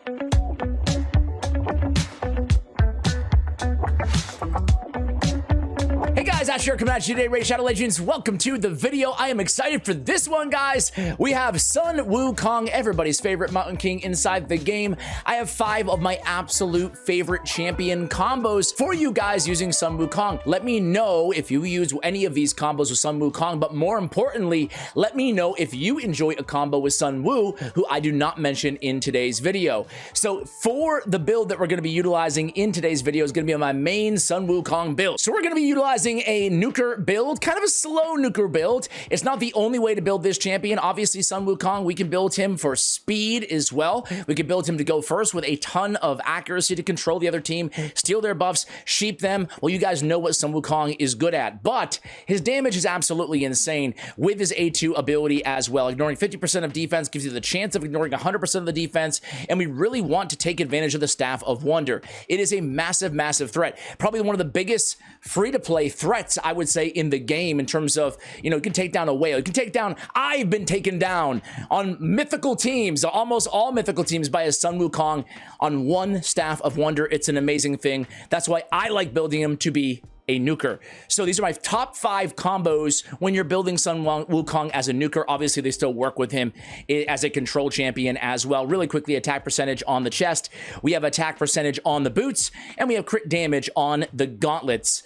Hey guys, Ash here coming at you today, Raid Shadow Legends. Welcome to the video. I am excited for this one, guys. We have Sun Wukong, everybody's favorite Mountain King inside the game. I have 5 of my absolute favorite champion combos for you guys using Sun Wukong. Let me know if you use any of these combos with Sun Wukong, but more importantly, let me know if you enjoy a combo with Sun Wu, who I do not mention in today's video. So for the build that we're going to be utilizing in today's video is going to be my main Sun Wukong build. So we're going to be utilizing a nuker build, kind of a slow nuker build. It's not the only way to build this champion. Obviously, Sun Wukong, we can build him for speed as well. We can build him to go first with a ton of accuracy to control the other team, steal their buffs, sheep them. Well, you guys know what Sun Wukong is good at, but his damage is absolutely insane with his A2 ability as well. Ignoring 50% of defense gives you the chance of ignoring 100% of the defense, and we really want to take advantage of the Staff of Wonder. It is a massive, massive threat. Probably one of the biggest free-to-play threats, I would say, in the game in terms of, you know, you can take down a whale. You can take down, I've been taken down on mythical teams, almost all mythical teams, by a Sun Wukong on one Staff of Wonder. It's an amazing thing. That's why I like building him to be a nuker. So these are my top 5 combos when you're building Sun Wukong as a nuker. Obviously, they still work with him as a control champion as well. Really quickly, attack percentage on the chest. We have attack percentage on the boots, and we have crit damage on the gauntlets.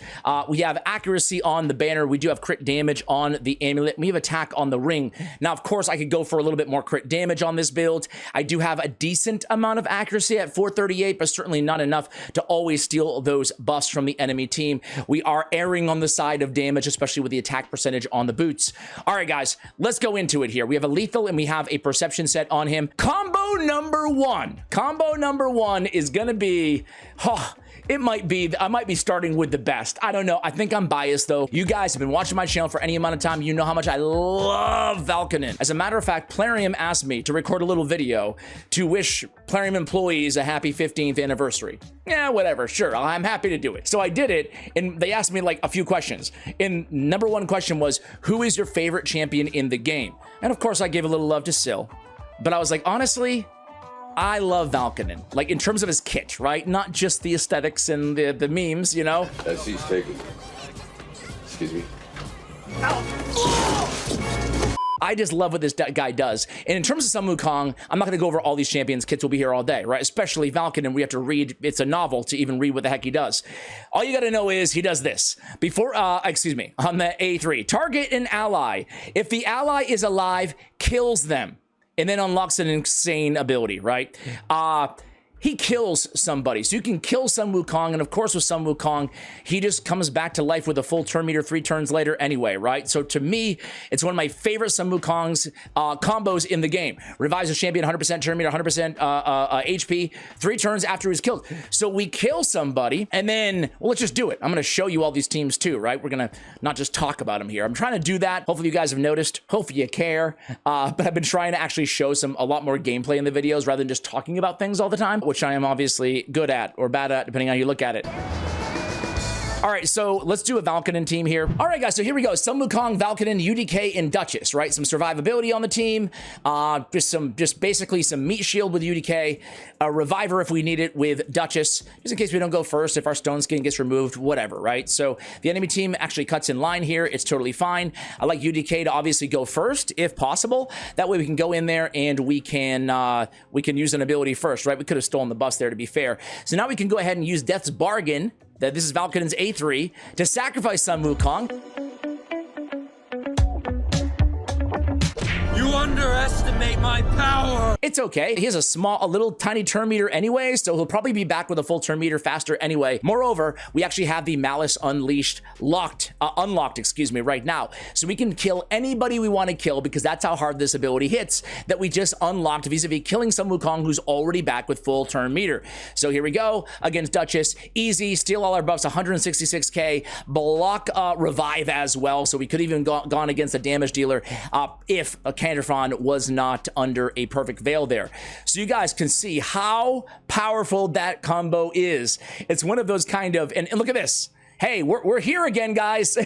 We have accuracy on the banner. We do have crit damage on the amulet. We have attack on the ring. Now, of course, I could go for a little bit more crit damage on this build. I do have a decent amount of accuracy at 438, but certainly not enough to always steal those buffs from the enemy team. We are erring on the side of damage, especially with the attack percentage on the boots. All right, guys, let's go into it here. We have a lethal and we have a perception set on him. Combo number 1. Combo number 1 is going to be... I might be starting with the best. I don't know. I think I'm biased, though. You guys have been watching my channel for any amount of time. You know how much I love Valkonen. As a matter of fact, Plarium asked me to record a little video to wish Plarium employees a happy 15th anniversary. Yeah, whatever. Sure, I'm happy to do it. So I did it, and they asked me like a few questions. And number 1 question was, who is your favorite champion in the game? And of course, I gave a little love to Syl. But I was like, honestly, I love Valkonen, like in terms of his kit, right? Not just the aesthetics and the memes, you know? I see he's taken. Excuse me. I just love what this guy does. And in terms of Sun Wukong, I'm not going to go over all these champions. Kits will be here all day, right? Especially Valkonen, we have to read. It's a novel to even read what the heck he does. All you got to know is he does this. Before, excuse me, on the A3. Target an ally. If the ally is alive, kills them. And then unlocks an insane ability, right? He kills somebody. So you can kill Sun Wukong, and of course with Sun Wukong, he just comes back to life with a full turn meter 3 turns later anyway, right? So to me, it's one of my favorite Sun Wukong's combos in the game. Revives a champion 100% turn meter, 100% HP, 3 turns after he's killed. So we kill somebody, and then, well, let's just do it. I'm gonna show you all these teams too, right? We're gonna not just talk about them here. I'm trying to do that. Hopefully you guys have noticed. Hopefully you care. But I've been trying to actually show a lot more gameplay in the videos rather than just talking about things all the time, which I am obviously good at or bad at, depending on how you look at it. All right, so let's do a Valkonen team here. All right, guys, so here we go. Sun Wukong, Valkonen, UDK, and Duchess, right? Some survivability on the team. Just basically some meat shield with UDK. A reviver if we need it with Duchess, just in case we don't go first, if our stone skin gets removed, whatever, right? So the enemy team actually cuts in line here. It's totally fine. I like UDK to obviously go first, if possible. That way we can go in there and we can use an ability first, right? We could have stolen the buffs there, to be fair. So now we can go ahead and use Death's Bargain. That this is Valkonen's A3 to sacrifice Sun Wukong. You underestimate my power. It's okay. He has a little tiny turn meter anyway, so he'll probably be back with a full turn meter faster anyway. Moreover, we actually have the Malice Unleashed unlocked, excuse me, right now. So we can kill anybody we want to kill because that's how hard this ability hits that we just unlocked vis-a-vis killing Sun Wukong, who's already back with full turn meter. So here we go against Duchess. Easy, steal all our buffs, 166k, block revive as well. So we could even gone against a damage dealer if a Canterfon was not under a perfect veil there. So you guys can see how powerful that combo is. It's one of those kind of, and look at this. hey, we're here again, guys.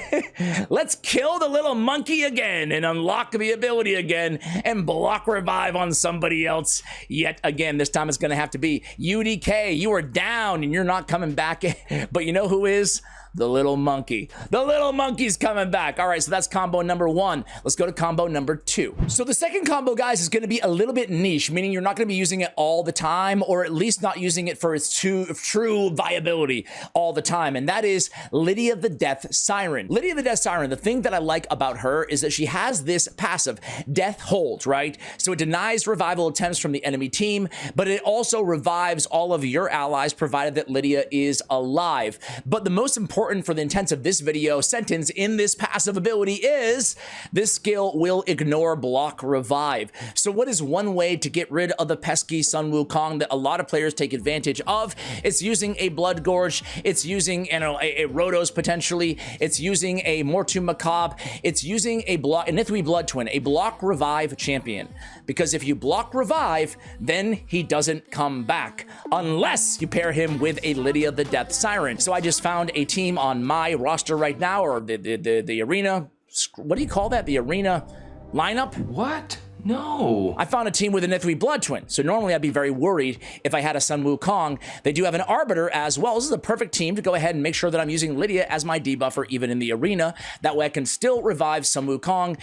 Let's kill the little monkey again and unlock the ability again and block revive on somebody else yet again. This time it's going to have to be UDK. You are down and you're not coming back. But you know who is? The little monkey. The little monkey's coming back. All right, so that's combo number 1. Let's go to combo number 2. So the second combo, guys, is going to be a little bit niche, meaning you're not going to be using it all the time, or at least not using it for its true viability all the time, and that is Lydia the Death Siren. Lydia the Death Siren, the thing that I like about her is that she has this passive, Death Hold, right? So it denies revival attempts from the enemy team, but it also revives all of your allies, provided that Lydia is alive. But the most important for the intents of this video sentence in this passive ability is this skill will ignore block revive. So what is one way to get rid of the pesky Sun Wukong that a lot of players take advantage of? It's using a Blood Gorge, it's using a Rotos potentially, it's using a Mortu Macabre, it's using a Nithwi Blood Twin, a block revive champion. Because if you block revive, then he doesn't come back unless you pair him with a Lydia the Death Siren. So I just found a team on my roster right now, or the arena, what do you call that? The arena lineup? What? No. I found a team with a Nithwi Blood Twin. So normally I'd be very worried if I had a Sun Wukong. They do have an Arbiter as well. This is a perfect team to go ahead and make sure that I'm using Lydia as my debuffer even in the arena. That way I can still revive Sun Wukong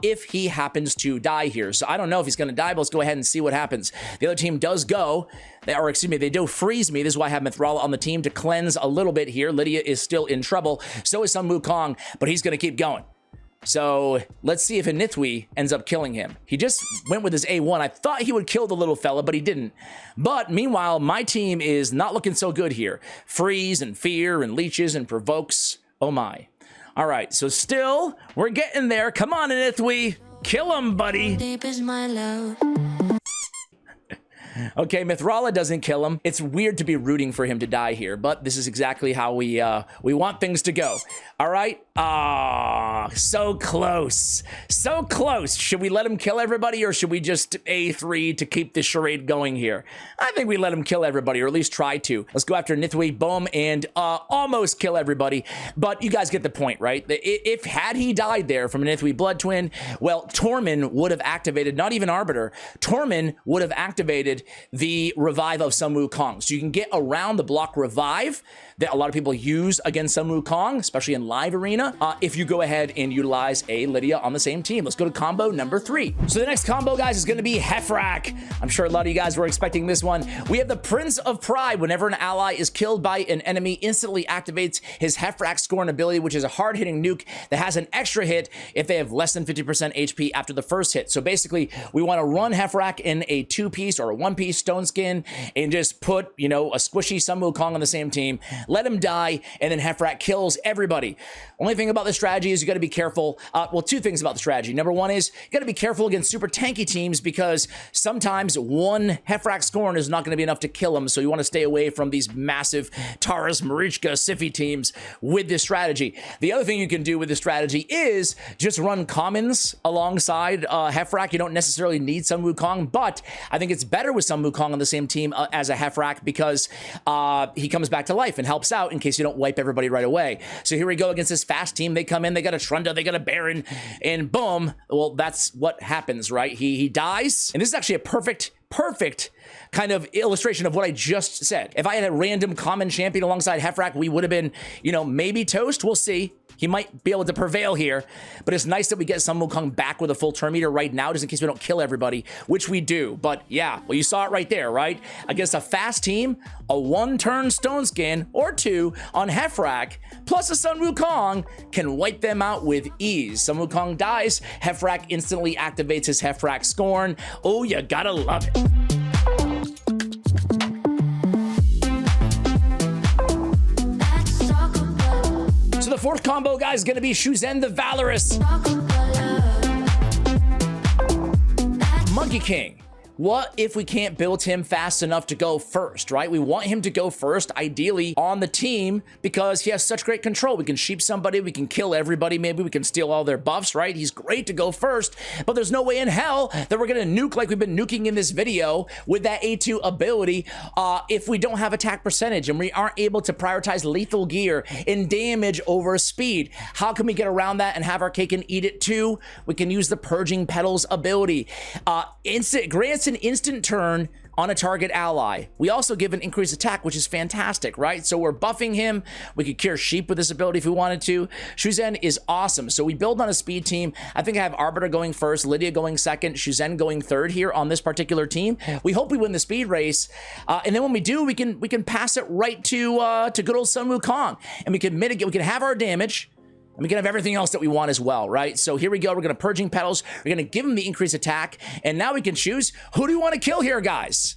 if he happens to die here. So I don't know if he's going to die, but let's go ahead and see what happens. The other team does go, or excuse me, they do freeze me. This is why I have Mithrala on the team to cleanse a little bit here. Lydia is still in trouble. So is Sun Wukong, but he's going to keep going. So let's see if a Nithwi ends up killing him. He just went with his A1. I thought he would kill the little fella, but he didn't. But meanwhile, my team is not looking so good here. Freeze and fear and leeches and provokes. Oh my. All right, so still, we're getting there. Come on, Nithwi. Kill him, buddy. Deep is my love. Okay, Mithrala doesn't kill him. It's weird to be rooting for him to die here, but this is exactly how we want things to go. All right? Ah, so close. So close. Should we let him kill everybody, or should we just A3 to keep the charade going here? I think we let him kill everybody, or at least try to. Let's go after Nithwi, boom, and almost kill everybody. But you guys get the point, right? If had he died there from a Nithwi Blood Twin, well, Tormin would have activated, not even Arbiter, Tormin would have activated the revive of Sun Wukong. So you can get around the block revive that a lot of people use against Sun Wukong, especially in live arena, if you go ahead and utilize a Lydia on the same team. Let's go to combo number 3. So the next combo, guys, is going to be Hefrak. I'm sure a lot of you guys were expecting this one. We have the Prince of Pride. Whenever an ally is killed by an enemy, instantly activates his Hefrak Scorn ability, which is a hard-hitting nuke that has an extra hit if they have less than 50% HP after the first hit. So basically, we want to run Hefrak in a 2-piece or a 1-piece stone skin and just put, a squishy Sun Wukong on the same team, let him die, and then Hefrak kills everybody. Only thing about this strategy is you got to be careful. Well, 2 things about the strategy. Number 1 is you got to be careful against super tanky teams, because sometimes one Hefrak Scorn is not going to be enough to kill him. So you want to stay away from these massive Taurus, Marichka, Sify teams with this strategy. The other thing you can do with this strategy is just run commons alongside Hefrak. You don't necessarily need Sun Wukong, but I think it's better with Sun Wukong on the same team as a Hefrak, because he comes back to life and helps out in case you don't wipe everybody right away. So here we go against this fast team. They come in, they got a Trunda, they got a Baron, and boom. Well, that's what happens, right? He dies. And this is actually a perfect kind of illustration of what I just said. If I had a random common champion alongside Hefrak, we would have been, maybe toast. We'll see. He might be able to prevail here, but it's nice that we get Sun Wukong back with a full turn meter right now, just in case we don't kill everybody, which we do. But yeah, well, you saw it right there, right? Against a fast team, a 1-turn stone skin or 2 on Hefrak, plus a Sun Wukong can wipe them out with ease. Sun Wukong dies, Hefrak instantly activates his Hefrak Scorn. Oh, you gotta love it. So the 4th combo, guys, is going to be Shuzen the Valorous. Monkey King. what if we can't build him fast enough to go first, right? We want him to go first, ideally on the team, because he has such great control. We can sheep somebody, we can kill everybody, maybe we can steal all their buffs, right? He's great to go first, but there's no way in hell that we're gonna nuke like we've been nuking in this video with that A2 ability if we don't have attack percentage and we aren't able to prioritize lethal gear and damage over speed. How can we get around that and have our cake and eat it too? We can use the Purging Petals ability. Grants an instant turn on a target ally. We also give an increased attack, which is fantastic, right? So we're buffing him. We could cure sheep with this ability if we wanted to. Shuzen is awesome. So we build on a speed team. I think I have Arbiter going first, Lydia going second, Shuzen going third here on this particular team. We hope we win the speed race. And then when we do, we can pass it right to good old Sun Wukong. And we can mitigate, we can have our damage, and we can have everything else that we want as well, right? So here we go. We're going to Purging Petals. We're going to give him the increased attack. And now we can choose, who do you want to kill here, guys?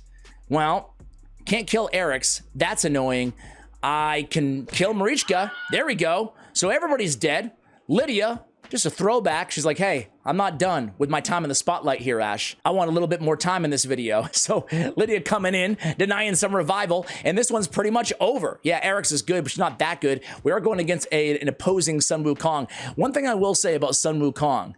Well, can't kill Eric's. That's annoying. I can kill Marichka. There we go. So everybody's dead. Lydia, just a throwback. She's like, hey, I'm not done with my time in the spotlight here, Ash. I want a little bit more time in this video. So Lydia coming in, denying some revival, and this one's pretty much over. Yeah, Eric's is good, but she's not that good. We are going against an opposing Sun Wukong. One thing I will say about Sun Wukong,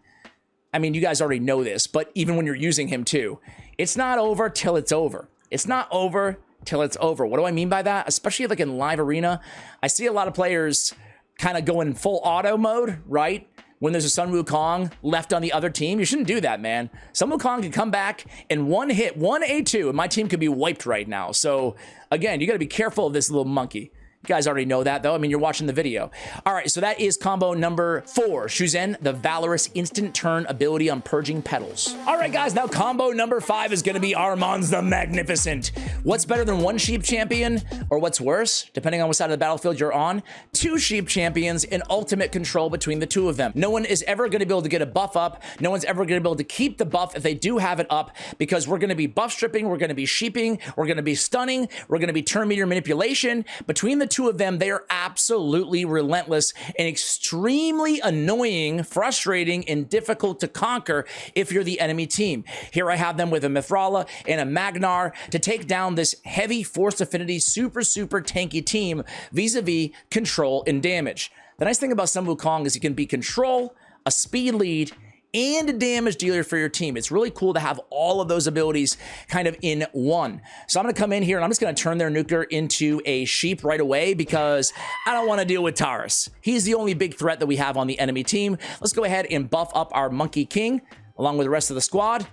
I mean, you guys already know this, but even when you're using him too, it's not over till it's over. It's not over till it's over. What do I mean by that? Especially like in live arena, I see a lot of players kind of going full auto mode, right? When there's a Sun Wukong left on the other team. You shouldn't do that, man. Sun Wukong can come back in one hit, one A2, and my team could be wiped right now. So again, you got to be careful of this little monkey. You guys already know that, though. I mean, you're watching the video. All right, so that is combo number 4. Shuzen, the Valorous instant turn ability on Purging Petals. All right, guys, now combo number 5 is going to be Armand's the Magnificent. What's better than 1 sheep champion, or what's worse, depending on what side of the battlefield you're on, 2 sheep champions in ultimate control between the 2 of them. No one is ever going to be able to get a buff up. No one's ever going to be able to keep the buff if they do have it up, because we're going to be buff stripping, we're going to be sheeping, we're going to be stunning, we're going to be turn meter manipulation. Between the 2 of them, they are absolutely relentless and extremely annoying, frustrating, and difficult to conquer if you're the enemy team. Here I have them with a Mithrala and a Magnar to take down this heavy force affinity, super tanky team vis-a-vis control and damage. The nice thing about Sun Wukong is he can be control, a speed lead, and a damage dealer for your team. It's really cool to have all of those abilities kind of in one. So I'm going to come in here and I'm just going to turn their nuker into a sheep right away because I don't want to deal with Taurus. He's the only big threat that we have on the enemy team. Let's go ahead and buff up our Monkey King along with the rest of the squad.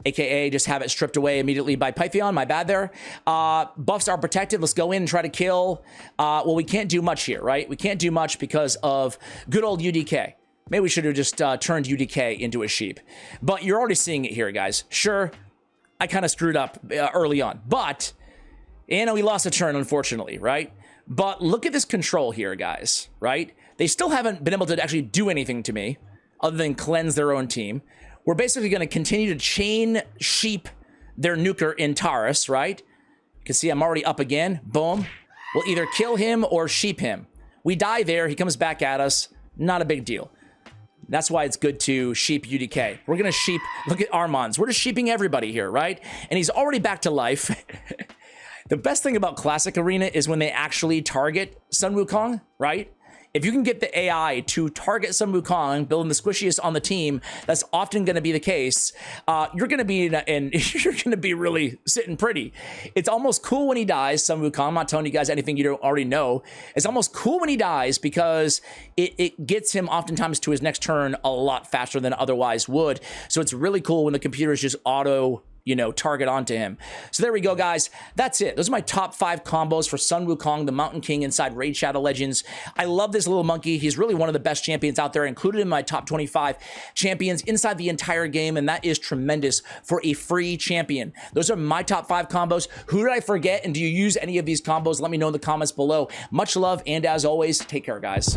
AKA just have it stripped away immediately by Pythion. My bad there. Buffs are protected. Let's go in and try to kill. Well, we can't do much here, right? We can't do much because of good old UDK. Maybe we should have just turned UDK into a sheep. But you're already seeing it here, guys. Sure, I kind of screwed up early on. But, and we lost a turn, unfortunately, right? But look at this control here, guys, right? They still haven't been able to actually do anything to me other than cleanse their own team. We're basically going to continue to chain sheep their nuker in Taurus, right? You can see I'm already up again. Boom. We'll either kill him or sheep him. We die there. He comes back at us. Not a big deal. That's why it's good to sheep UDK. We're going to sheep, look at Armand's. We're just sheeping everybody here, right? And he's already back to life. The best thing about Classic Arena is when they actually target Sun Wukong, right? If you can get the AI to target Sun Wukong, building the squishiest on the team, that's often going to be the case. You're going to be you're going to be really sitting pretty. It's almost cool when he dies, Sun Wukong. I'm not telling you guys anything you don't already know. It's almost cool when he dies because it gets him oftentimes to his next turn a lot faster than otherwise would. So it's really cool when the computer is just auto, you know, target onto him. So there we go, guys. That's it. Those are my top 5 combos for Sun Wukong, the Mountain King inside Raid Shadow Legends. I love this little monkey. He's really one of the best champions out there, included in my top 25 champions inside the entire game, and that is tremendous for a free champion. Those are my top 5 combos. Who did I forget, and do you use any of these combos? Let me know in the comments below. Much love, and as always, take care, guys.